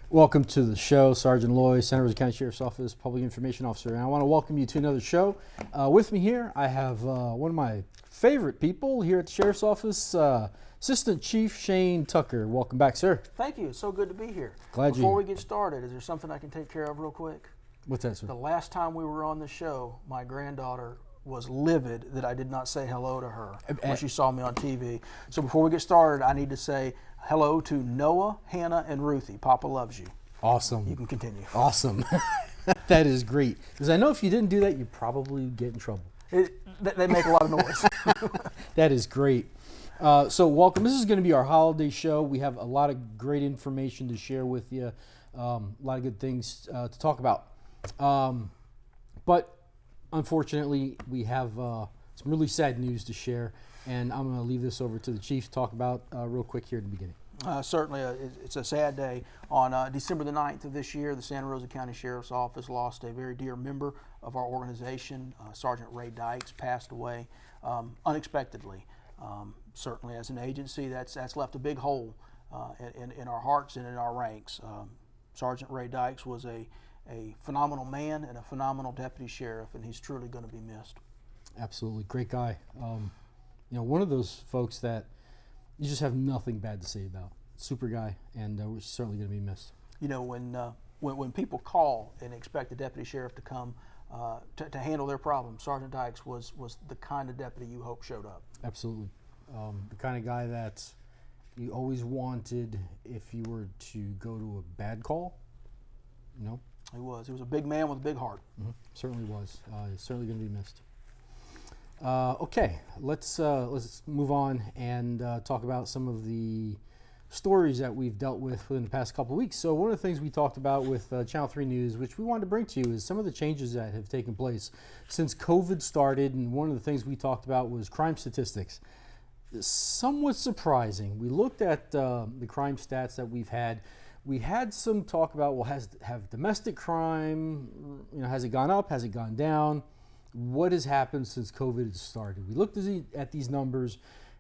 Welcome to the show, Sergeant Loy, Santa Rosa County Sheriff's Office, Public Information Officer. And I want to welcome you to another show. With me here, I have one of my favorite people here at the Sheriff's Office, Assistant Chief Shane Tucker. Welcome back, sir. Thank you. It's so good to be here. Glad you. Before we get started, is there something I can take care of real quick? What's that, sir? The last time we were on the show, my granddaughter was livid that I did not say hello to her when she saw me on TV. So before we get started, I need to say hello to Noah, Hannah, and Ruthie. Papa loves you. Awesome. You can continue. Awesome. That is great. Because I know if you didn't do that, you'd probably get in trouble. They make a lot of noise. That is great. So welcome. This is going to be our holiday show. We have a lot of great information to share with you. A lot of good things to talk about. But unfortunately, we have some really sad news to share. And I'm going to leave this over to the chief to talk about real quick here at the beginning. Certainly, it's a sad day. On December the 9th of this year, the Santa Rosa County Sheriff's Office lost a very dear member of our organization. Sergeant Ray Dykes passed away unexpectedly. Certainly, as an agency, that's left a big hole in our hearts and in our ranks. Sergeant Ray Dykes was a phenomenal man and a phenomenal deputy sheriff, and he's truly going to be missed. Absolutely. Great guy. One of those folks that you just have nothing bad to say about. Super guy, and we're certainly going to be missed. You know, when people call and expect the deputy sheriff to come to handle their problem, Sergeant Dykes was the kind of deputy you hope showed up. Absolutely. The kind of guy that you always wanted if you were to go to a bad call. He was a big man with a big heart. Mm-hmm. Certainly was. He's certainly going to be missed. Okay, let's move on and talk about some of the stories that we've dealt with within the past couple of weeks. So one of the things we talked about with Channel 3 News, which we wanted to bring to you, is some of the changes that have taken place since COVID started. And one of the things we talked about was crime statistics. Somewhat surprising. We looked at the crime stats that we've had. We had some talk about, well, have domestic crime, has it gone up? Has it gone down? What has happened since COVID started? We looked at these numbers,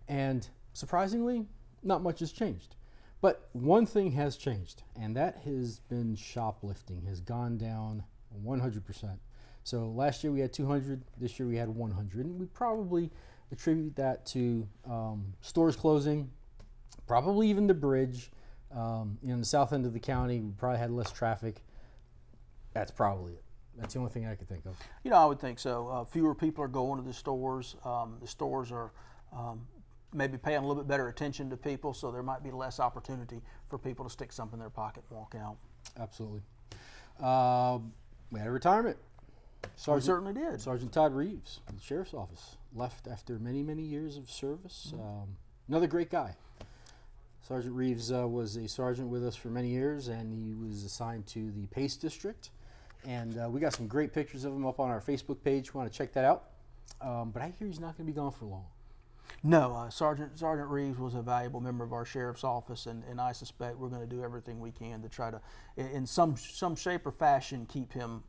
and surprisingly, not much has changed. But one thing has changed, and that has been shoplifting has gone down 100%. So last year we had 200, this year we had 100, and we probably attribute that to stores closing, probably even the bridge. In the south end of the county, we probably had less traffic. That's probably it. That's the only thing I could think of. I would think so. Fewer people are going to the stores. The stores are maybe paying a little bit better attention to people, so there might be less opportunity for people to stick something in their pocket and walk out. Absolutely. We had a retirement. We certainly did. Sergeant Todd Reeves, the Sheriff's Office, left after many, many years of service. Another great guy. Sergeant Reeves was a sergeant with us for many years, and he was assigned to the Pace District. And we got some great pictures of him up on our Facebook page. You want to check that out. But I hear he's not going to be gone for long. No, Sergeant Reeves was a valuable member of our sheriff's office, and I suspect we're going to do everything we can to try to, in some shape or fashion, keep him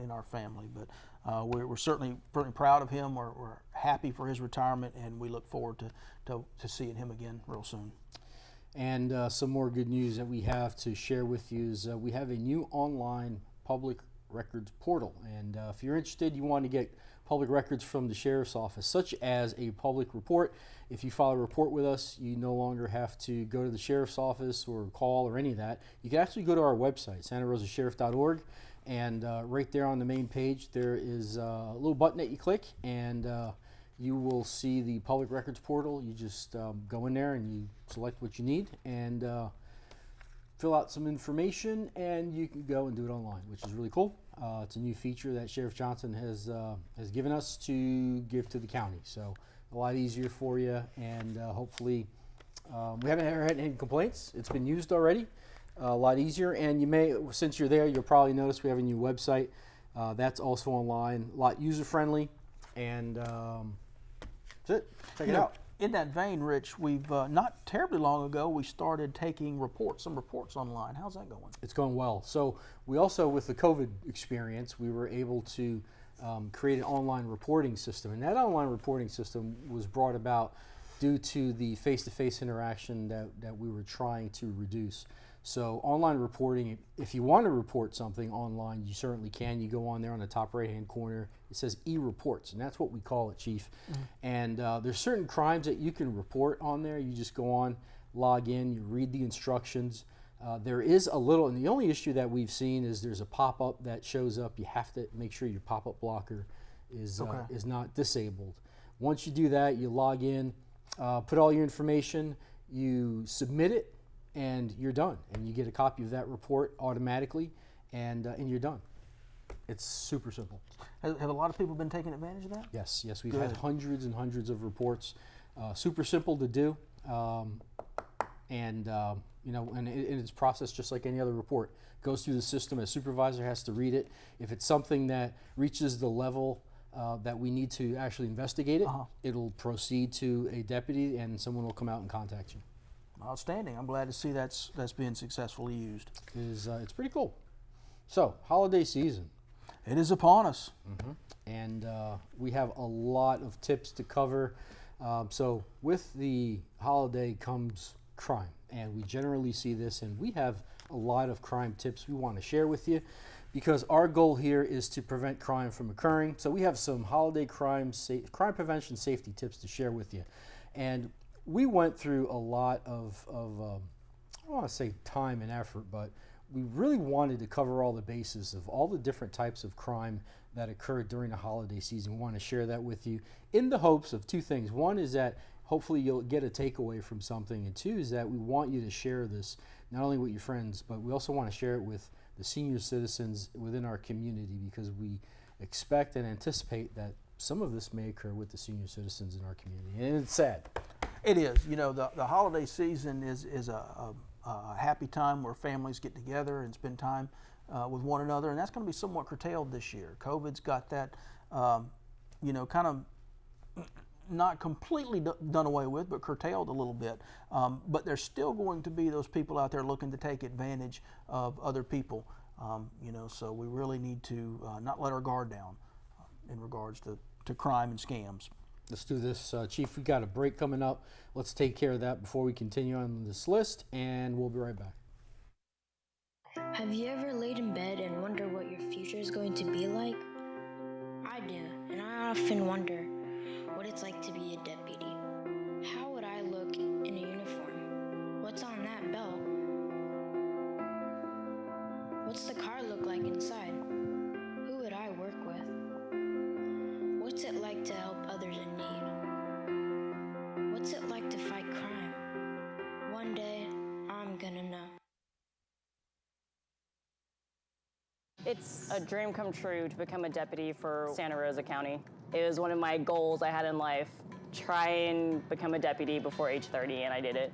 in our family. But we're certainly proud of him. We're happy for his retirement, and we look forward to seeing him again real soon. And some more good news that we have to share with you is we have a new online public records portal, and if you're interested, you want to get public records from the Sheriff's Office, such as a public report. If you file a report with us, you no longer have to go to the Sheriff's Office or call or any of that. You can actually go to our website, santarosasheriff.org, and right there on the main page there is a little button that you click, and you will see the public records portal. You just go in there and you select what you need and fill out some information, and you can go and do it online, which is really cool. It's a new feature that Sheriff Johnson has given us to give to the county, so a lot easier for you, and hopefully we haven't ever had any complaints. It's been used already, a lot easier, and you may, since you're there, you'll probably notice we have a new website that's also online, a lot user-friendly, and that's it. Check it out. In that vein, Rich, we've not terribly long ago, we started taking some reports online. How's that going? It's going well. So we also, with the COVID experience, we were able to create an online reporting system. And that online reporting system was brought about due to the face-to-face interaction that we were trying to reduce. So online reporting, if you want to report something online, you certainly can. You go on there on the top right-hand corner. It says e-reports, and that's what we call it, Chief. And there's certain crimes that you can report on there. You just go on, log in, you read the instructions. There is a little, and the only issue that we've seen is there's a pop-up that shows up. You have to make sure your pop-up blocker is not disabled. Once you do that, you log in, put all your information, you submit it, and you're done. And you get a copy of that report automatically, and you're done. It's super simple. Have a lot of people been taking advantage of that? Yes, we've had hundreds and hundreds of reports. Super simple to do, and it's processed just like any other report. Goes through the system. A supervisor has to read it. If it's something that reaches the level that we need to actually investigate it, it'll proceed to a deputy, and someone will come out and contact you. Outstanding. I'm glad to see that's being successfully used. It's pretty cool. So, holiday season. It is upon us. And we have a lot of tips to cover. So with the holiday comes crime, and we generally see this, and we have a lot of crime tips we want to share with you, because our goal here is to prevent crime from occurring. So we have some holiday crime prevention safety tips to share with you. And we went through a lot of I don't want to say time and effort, but we really wanted to cover all the bases of all the different types of crime that occurred during the holiday season. We want to share that with you in the hopes of two things. One is that hopefully you'll get a takeaway from something, and two is that we want you to share this not only with your friends, but we also want to share it with the senior citizens within our community, because we expect and anticipate that some of this may occur with the senior citizens in our community, and it's sad. It is. You know, the holiday season is a happy time where families get together and spend time with one another, and that's going to be somewhat curtailed this year. COVID's got that, kind of not completely done away with, but curtailed a little bit. But there's still going to be those people out there looking to take advantage of other people. So we really need to not let our guard down in regards to crime and scams. Let's do this. Chief, we've got a break coming up. Let's take care of that before we continue on this list, and we'll be right back. Have you ever laid in bed and wonder what your future is going to be like? I do, and I often wonder what it's like to be a deputy. How would I look in a uniform? What's on that belt? What's the car look like inside? Who would I work with? What's it like to help others in need? What's it like to fight crime? One day, I'm gonna know. It's a dream come true to become a deputy for Santa Rosa County. It was one of my goals I had in life, try and become a deputy before age 30, and I did it.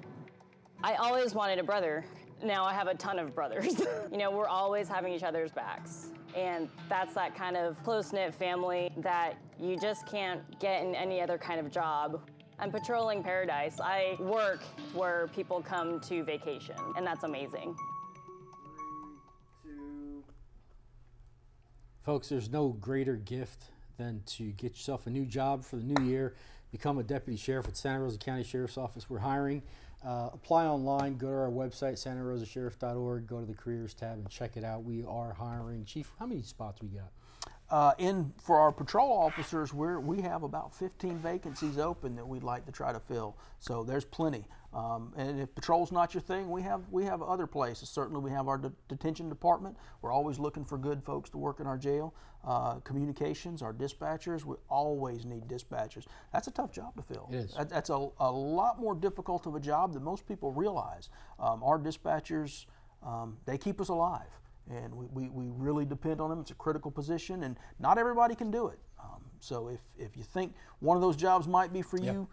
I always wanted a brother. Now I have a ton of brothers. We're always having each other's backs. And that's that kind of close-knit family that you just can't get in any other kind of job. I'm patrolling paradise. I work where people come to vacation, and that's amazing. 3, 2. Folks, there's no greater gift than to get yourself a new job for the new year, become a deputy sheriff at Santa Rosa County Sheriff's Office. We're hiring. Apply online, go to our website, santarosasheriff.org, go to the careers tab and check it out. We are hiring. Chief, how many spots we got? For our patrol officers, we have about 15 vacancies open that we'd like to try to fill. So there's plenty. And if patrol's not your thing, we have other places. Certainly we have our detention department. We're always looking for good folks to work in our jail. Communications, our dispatchers, we always need dispatchers. That's a tough job to fill. It is. That's a lot more difficult of a job than most people realize. Our dispatchers, they keep us alive. And we really depend on them. It's a critical position, and not everybody can do it. So if you think one of those jobs might be for you,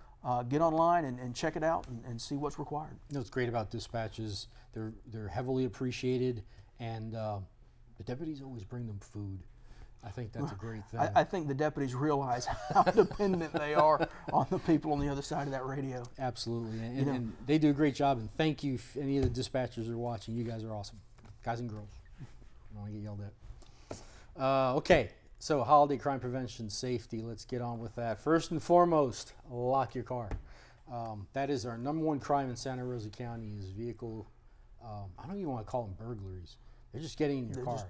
get online and check it out and see what's required. What's great about dispatches, they're heavily appreciated, and the deputies always bring them food. I think that's a great thing. I think the deputies realize how dependent they are on the people on the other side of that radio. Absolutely, and they do a great job, and thank you if any of the dispatchers are watching. You guys are awesome, guys and girls. I don't want to get yelled at. Okay, so holiday crime prevention safety. Let's get on with that. First and foremost, lock your car. That is our #1 crime in Santa Rosa County, is vehicle I don't even want to call them burglaries. They're just getting in your car.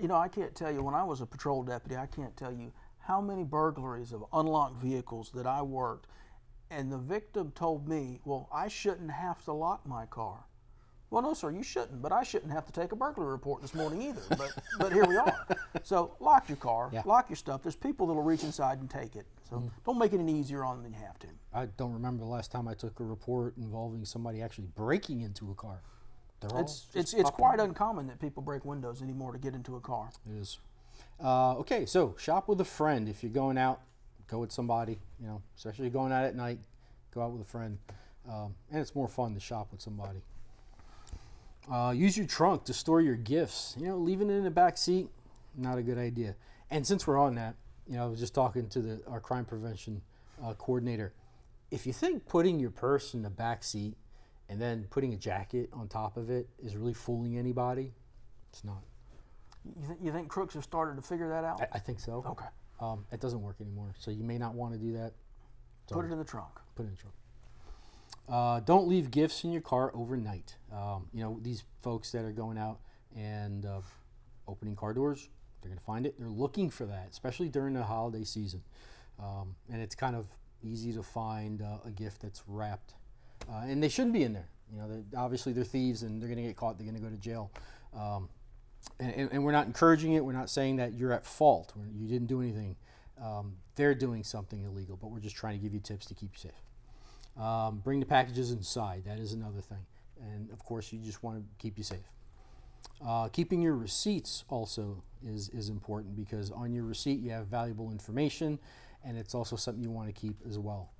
You know, I can't tell you, when I was a patrol deputy, I can't tell you how many burglaries of unlocked vehicles that I worked, and the victim told me, well, I shouldn't have to lock my car. Well, no, sir, you shouldn't, but I shouldn't have to take a burglary report this morning either. But here we are. So lock your car, lock your stuff. There's people that'll reach inside and take it. So don't make it any easier on them than you have to. I don't remember the last time I took a report involving somebody actually breaking into a car. It's quite uncommon that people break windows anymore to get into a car. It is. Okay, so shop with a friend. If you're going out, go with somebody. You know, especially going out at night, go out with a friend, and it's more fun to shop with somebody. Use your trunk to store your gifts. You know, leaving it in the back seat, not a good idea. And since we're on that, you know, I was just talking to our crime prevention coordinator. If you think putting your purse in the back seat and then putting a jacket on top of it is really fooling anybody, it's not. You think crooks have started to figure that out? I think so. Okay. It doesn't work anymore, so you may not want to do that. So put it in the trunk. Put it in the trunk. Don't leave gifts in your car overnight. You know, these folks that are going out and opening car doors, they're going to find it. They're looking for that, especially during the holiday season. And it's kind of easy to find a gift that's wrapped. And they shouldn't be in there. You know, obviously they're thieves and they're going to get caught. They're going to go to jail. And we're not encouraging it. We're not saying that you're at fault. You didn't do anything. They're doing something illegal, but we're just trying to give you tips to keep you safe. Bring the packages inside. That is another thing. And of course, you just want to keep you safe. Keeping your receipts also is important, because on your receipt you have valuable information, and it's also something you want to keep as well.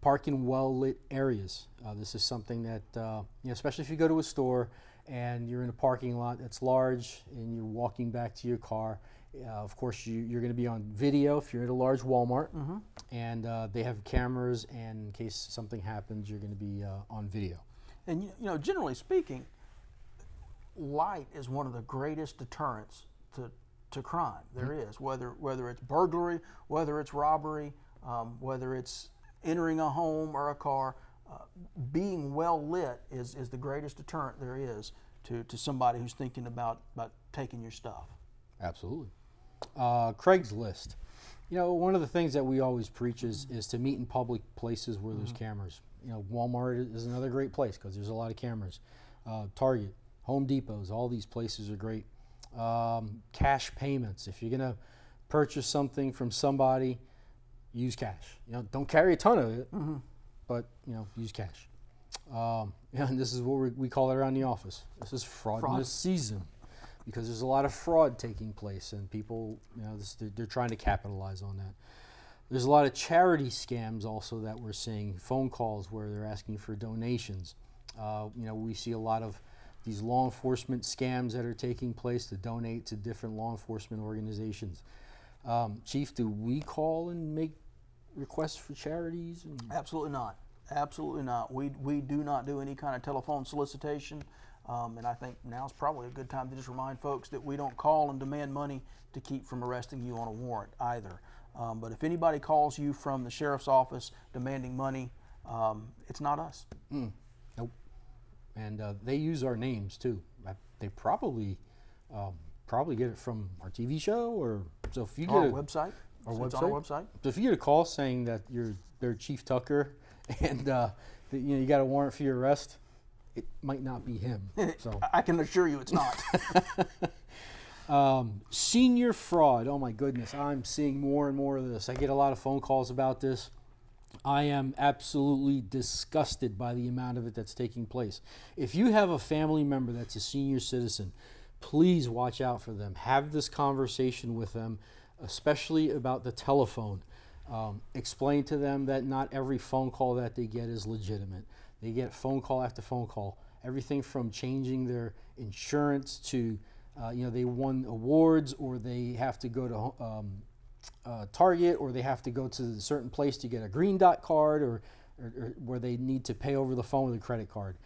Park in well-lit areas. This is something that, you know, especially if you go to a store and you're in a parking lot that's large and you're walking back to your car. Of course, you're going to be on video if you're at a large Walmart, and they have cameras, and in case something happens, you're going to be on video. And you know, generally speaking, light is one of the greatest deterrents to crime there is. Whether it's burglary, whether it's robbery, whether it's entering a home or a car, being well lit is the greatest deterrent there is to somebody who's thinking about taking your stuff. Absolutely. Craigslist. You know, one of the things that we always preach is to meet in public places where there's cameras. You know, Walmart is another great place because there's a lot of cameras. Target, Home Depots, all these places are great. Cash payments. If you're going to purchase something from somebody, use cash. You know, don't carry a ton of it, but, you know, use cash. And this is what we call it around the office. This is fraudulent season, because there's a lot of fraud taking place, and people, you know, they're trying to capitalize on that. There's a lot of charity scams also that we're seeing, phone calls where they're asking for donations. You know, we see a lot of these law enforcement scams that are taking place to donate to different law enforcement organizations. Chief, do we call and make requests for charities? Absolutely not. Absolutely not. We do not do any kind of telephone solicitation. And I think now's probably a good time to just remind folks that we don't call and demand money to keep from arresting you on a warrant either. But if anybody calls you from the sheriff's office demanding money, it's not us. Nope. And they use our names too. They probably get it from our TV show, or so if you get our a website. It's on our website. So if you get a call saying that they're Chief Tucker and that, you know, you got a warrant for your arrest, it might not be him. So I can assure you it's not. Senior fraud. Oh my goodness, I'm seeing more and more of this. I get a lot of phone calls about this. I am absolutely disgusted by the amount of it that's taking place. If you have a family member that's a senior citizen, please watch out for them. Have this conversation with them, especially about the telephone. Explain to them that not every phone call that they get is legitimate. They get phone call after phone call. Everything from changing their insurance to, you know, they won awards, or they have to go to Target, or they have to go to a certain place to get a green dot card, or where they need to pay over the phone with a credit card.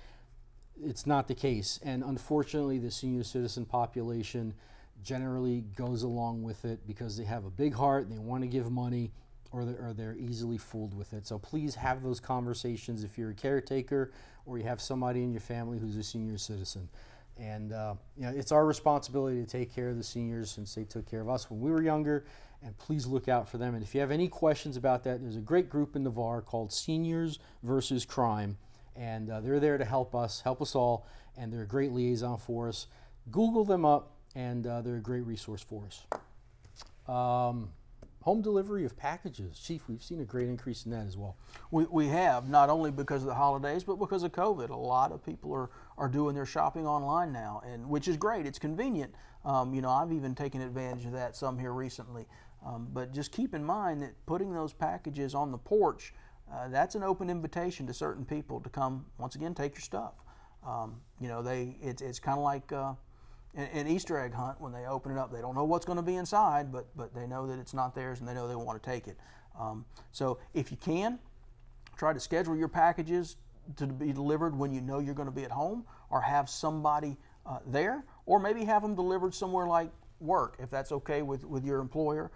It's not the case. And unfortunately, the senior citizen population generally goes along with it because they have a big heart, they want to give money, or they're easily fooled with it. So please have those conversations if you're a caretaker or you have somebody in your family who's a senior citizen. And you know, it's our responsibility to take care of the seniors since they took care of us when we were younger, and please look out for them. And if you have any questions about that, there's a great group in the VAR called Seniors versus Crime, and they're there to help us all, and they're a great liaison for us. Google them up, and they're a great resource for us. Home delivery of packages. Chief, we've seen a great increase in that as well. We have, not only because of the holidays, but because of COVID. A lot of people are doing their shopping online now, and which is great. It's convenient. You know, I've even taken advantage of that some here recently. But just keep in mind that putting those packages on the porch, that's an open invitation to certain people to come, once again, take your stuff. You know, it's kind of like an Easter egg hunt. When they open it up, they don't know what's going to be inside, but they know that it's not theirs and they know they want to take it. So if you can, try to schedule your packages to be delivered when you know you're going to be at home, or have somebody there, or maybe have them delivered somewhere like work, if that's okay with your employer,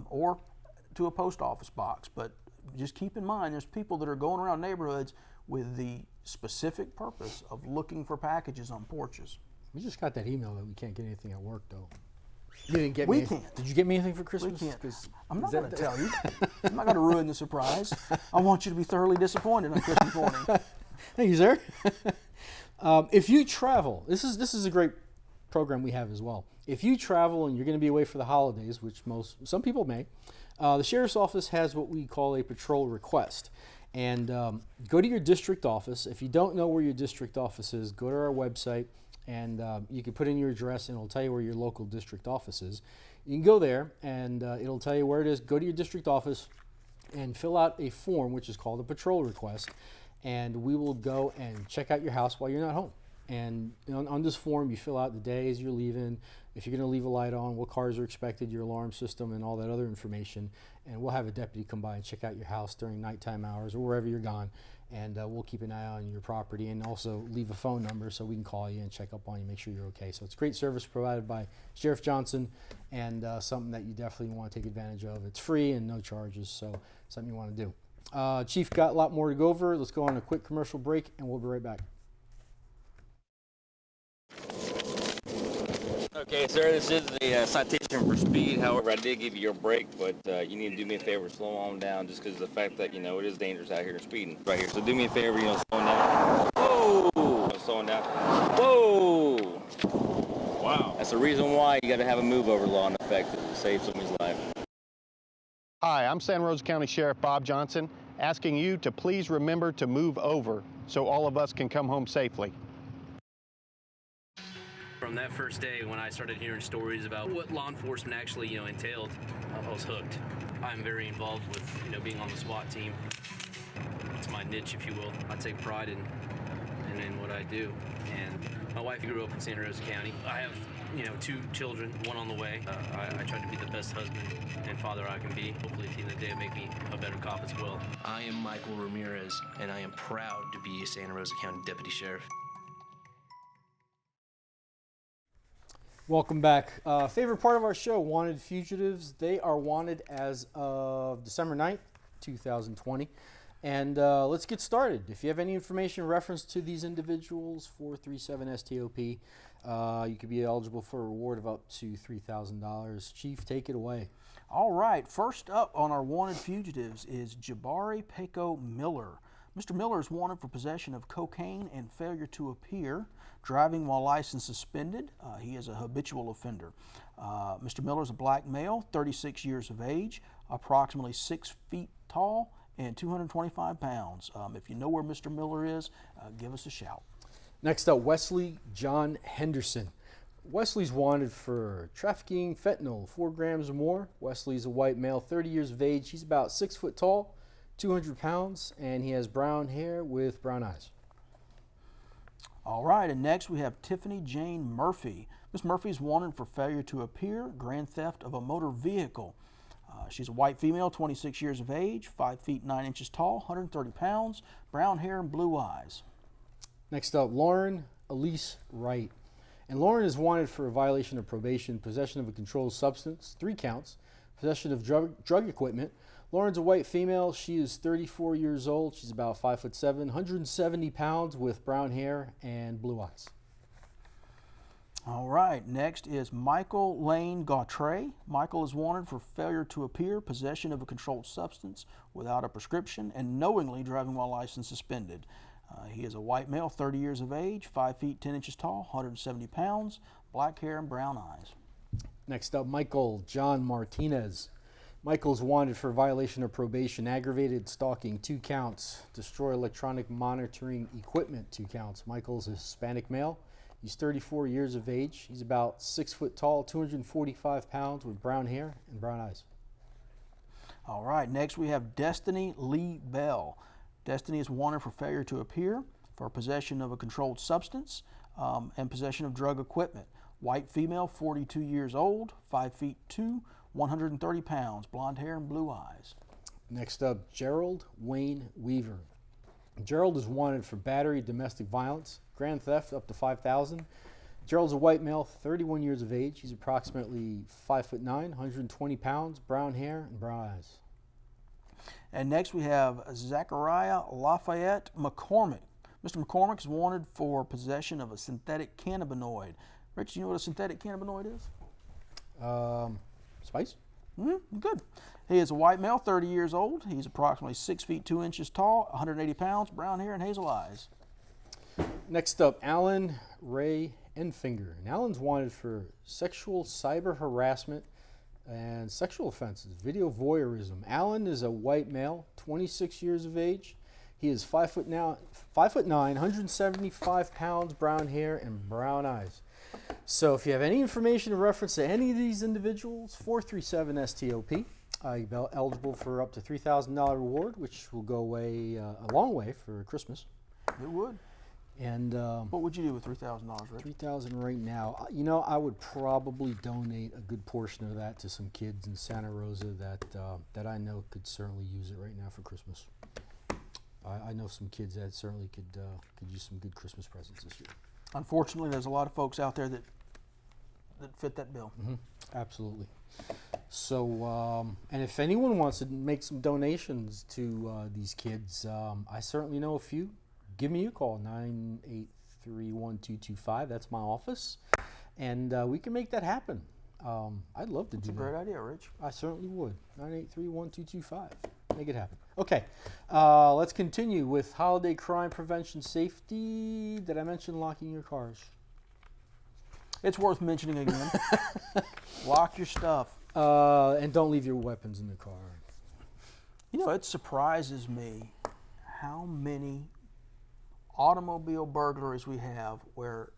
or to a post office box. But just keep in mind, there's people that are going around neighborhoods with the specific purpose of looking for packages on porches. We just got that email that we can't get anything at work, though. You didn't get We me. can't. Did you get me anything for Christmas? We can't. 'Cause I'm not is going that to tell you. I'm not going to ruin the surprise. I want you to be thoroughly disappointed on Christmas morning. Thank you, sir. If you travel, this is a great program we have as well. If you travel and you're going to be away for the holidays, which some people may, the Sheriff's Office has what we call a patrol request. And go to your district office. If you don't know where your district office is, go to our website, and you can put in your address, and it'll tell you where your local district office is. You can go there, and it'll tell you where it is. Go to your district office and fill out a form, which is called a patrol request, and we will go and check out your house while you're not home. And on this form, you fill out the days you're leaving, if you're going to leave a light on, what cars are expected, your alarm system, and all that other information. And we'll have a deputy come by and check out your house during nighttime hours or wherever you're gone. And we'll keep an eye on your property, and also leave a phone number so we can call you and check up on you, make sure you're okay. So it's great service provided by Sheriff Johnson, and something that you definitely want to take advantage of. It's free and no charges, so something you want to do. Chief, got a lot more to go over. Let's go on a quick commercial break, and we'll be right back. Okay, sir, this is the citation for speed. However, I did give you your break, but you need to do me a favor, slow on down, just because of the fact that, you know, it is dangerous out here speeding right here. So do me a favor, you know, slowing down. Whoa! Slowing down. Whoa! Wow. That's the reason why you got to have a move-over law in effect to save somebody's life. Hi, I'm Santa Rosa County Sheriff Bob Johnson, asking you to please remember to move over so all of us can come home safely. From that first day when I started hearing stories about what law enforcement actually, you know, entailed, I was hooked. I'm very involved with, you know, being on the SWAT team. It's my niche, if you will. I take pride in what I do. And my wife grew up in Santa Rosa County. I have, you know, 2 children, 1 on the way. I try to be the best husband and father I can be. Hopefully at the end of the day, make me a better cop as well. I am Michael Ramirez, and I am proud to be a Santa Rosa County Deputy Sheriff. Welcome back. Favorite part of our show, Wanted Fugitives. They are wanted as of December 9th, 2020. And let's get started. If you have any information in reference to these individuals, 437 STOP, you could be eligible for a reward of up to $3,000. Chief, take it away. All right, first up on our wanted fugitives is Jabari Paco Miller. Mr. Miller is wanted for possession of cocaine and failure to appear, driving while license suspended. He is a habitual offender. Mr. Miller is a black male, 36 years of age, approximately 6 feet tall, and 225 pounds. If you know where Mr. Miller is, give us a shout. Next up, Wesley John Henderson. Wesley's wanted for trafficking fentanyl, 4 grams or more. Wesley's a white male, 30 years of age. He's about 6 foot tall, 200 pounds, and he has brown hair with brown eyes. All right, and next we have Tiffany Jane Murphy. Ms. Murphy is wanted for failure to appear, grand theft of a motor vehicle. She's a white female, 26 years of age, 5 feet 9 inches tall, 130 pounds, brown hair and blue eyes. Next up, Lauren Elise Wright. And Lauren is wanted for a violation of probation, possession of a controlled substance, 3 counts, possession of drug equipment. Lauren's a white female. She is 34 years old. She's about 5'7", 170 pounds with brown hair and blue eyes. All right, next is Michael Lane Gautret. Michael is wanted for failure to appear, possession of a controlled substance without a prescription, and knowingly driving while license suspended. He is a white male, 30 years of age, 5 feet 10 inches tall, 170 pounds, black hair and brown eyes. Next up, Michael John Martinez. Michael's wanted for violation of probation, aggravated stalking, 2 counts, destroy electronic monitoring equipment, 2 counts. Michael's a Hispanic male. He's 34 years of age. He's about 6 foot tall, 245 pounds with brown hair and brown eyes. All right, next we have Destiny Lee Bell. Destiny is wanted for failure to appear, for possession of a controlled substance, and possession of drug equipment. White female, 42 years old, 5 feet 2, 130 pounds, blonde hair and blue eyes. Next up, Gerald Wayne Weaver. Gerald is wanted for battery, domestic violence, grand theft up to $5,000. Gerald's a white male, 31 years of age. He's approximately 5'9", 120 pounds, brown hair and brown eyes. And next we have Zachariah Lafayette McCormick. Mr. McCormick is wanted for possession of a synthetic cannabinoid. Rich, do you know what a synthetic cannabinoid is? Spice? Good. He is a white male, 30 years old. He's approximately 6 feet 2 inches tall, 180 pounds, brown hair and hazel eyes. Next up, Alan Ray Enfinger. And Alan's wanted for sexual cyber harassment and sexual offenses, video voyeurism. Alan is a white male, 26 years of age. He is 5'9", 175 pounds, brown hair and brown eyes. So if you have any information in reference to any of these individuals, 437-STOP. You're eligible for up to $3,000 reward, which will go away a long way for Christmas. It would. And what would you do with $3,000, Rich? $3,000 right now. You know, I would probably donate a good portion of that to some kids in Santa Rosa that I know could certainly use it right now for Christmas. I know some kids that certainly could use some good Christmas presents this year. Unfortunately, there's a lot of folks out there that fit that bill. Absolutely. So, and if anyone wants to make some donations to these kids, I certainly know a few. Give me a call, 983-1225. That's my office. And we can make that happen. I'd love to do that. That's a great idea, Rich. I certainly would. 983-1225. Make it happen. Okay, let's continue with holiday crime prevention safety. Did I mention locking your cars? It's worth mentioning again. Lock your stuff. And don't leave your weapons in the car. You know, it surprises me how many automobile burglaries we have where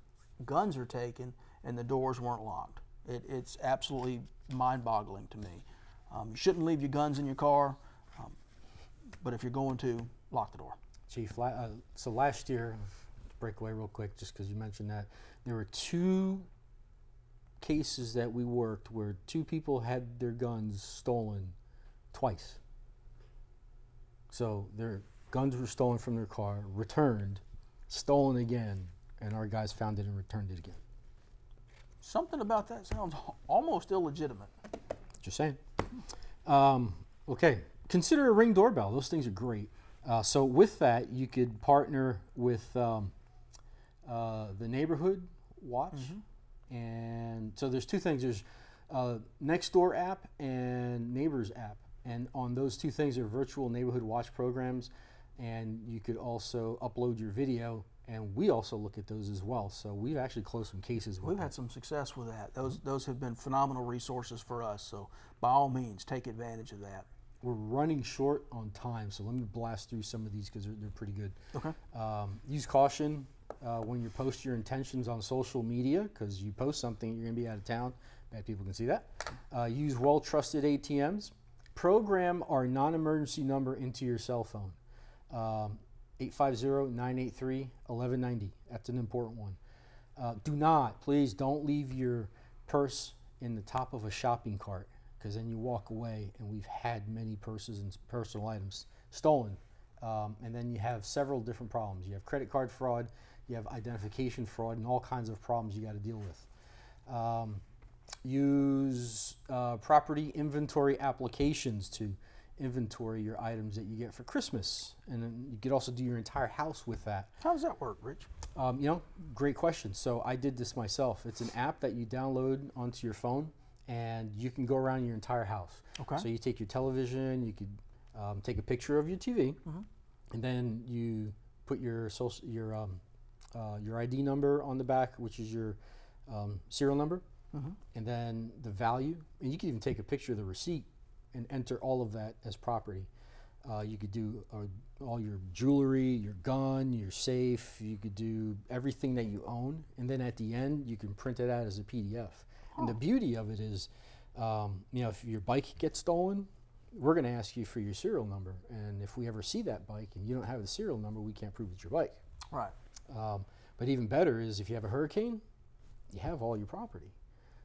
guns are taken and the doors weren't locked. It's absolutely mind-boggling to me. You shouldn't leave your guns in your car, but if you're going to, lock the door. Chief, so last year, break away real quick just because you mentioned that, there were 2 cases that we worked where 2 people had their guns stolen twice. So their guns were stolen from their car, returned, stolen again, and our guys found it and returned it again. Something about that sounds almost illegitimate. Just saying. Okay, consider a Ring doorbell. Those things are great. So with that, you could partner with the Neighborhood Watch. And so there's 2 things. There's Nextdoor app and Neighbors app. And on those 2 things are virtual neighborhood watch programs. And you could also upload your video. And we also look at those as well. So we've actually closed some cases with We've had some success with that. Those have been phenomenal resources for us. So by all means, take advantage of that. We're running short on time, so let me blast through some of these because they're pretty good. Okay. Use caution when you post your intentions on social media, because you post something, you're going to be out of town. Bad people can see that. Use well-trusted ATMs. Program our non-emergency number into your cell phone. 850-983-1190. That's an important one. Please don't leave your purse in the top of a shopping cart, because then you walk away, and we've had many purses and personal items stolen. And then you have several different problems. You have credit card fraud, you have identification fraud, and all kinds of problems you got to deal with. Use property inventory applications to inventory your items that you get for Christmas. And then you could also do your entire house with that. How does that work, Rich? You know, great question. So I did this myself. It's an app that you download onto your phone, and you can go around your entire house. Okay. So you take your television, you could take a picture of your TV, and then you put your your ID number on the back, which is your serial number, and then the value. And you can even take a picture of the receipt and enter all of that as property. You could do all your jewelry, your gun, your safe. You could do everything that you own, and then at the end you can print it out as a PDF. And the beauty of it is, you know, if your bike gets stolen, we're going to ask you for your serial number, and if we ever see that bike and you don't have the serial number, we can't prove it's your bike. Right. But even better is if you have a hurricane, you have all your property.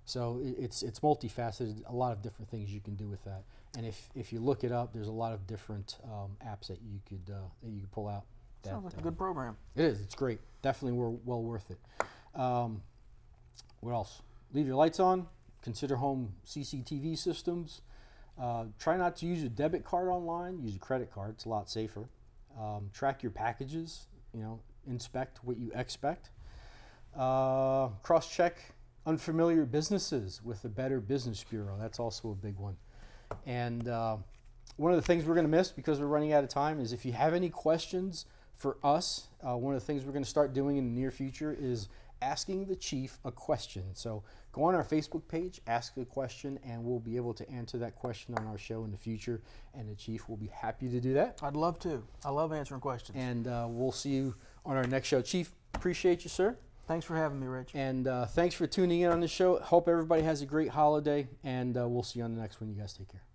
So it's multifaceted, a lot of different things you can do with that. And if you look it up, there's a lot of different apps that you could pull out. Sounds like a good program. It is. It's great. Definitely well worth it. What else? Leave your lights on. Consider home CCTV systems. Try not to use a debit card online. Use a credit card. It's a lot safer. Track your packages. You know, inspect what you expect. Cross-check unfamiliar businesses with the Better Business Bureau. That's also a big one. And one of the things we're going to miss because we're running out of time is if you have any questions for us, one of the things we're going to start doing in the near future is asking the chief a question. So go on our Facebook page, ask a question, and we'll be able to answer that question on our show in the future, and the chief will be happy to do that. I'd love to. I love answering questions. And we'll see you on our next show. Chief, appreciate you, sir. Thanks for having me, Rich. And thanks for tuning in on the show. Hope everybody has a great holiday, and we'll see you on the next one. You guys take care.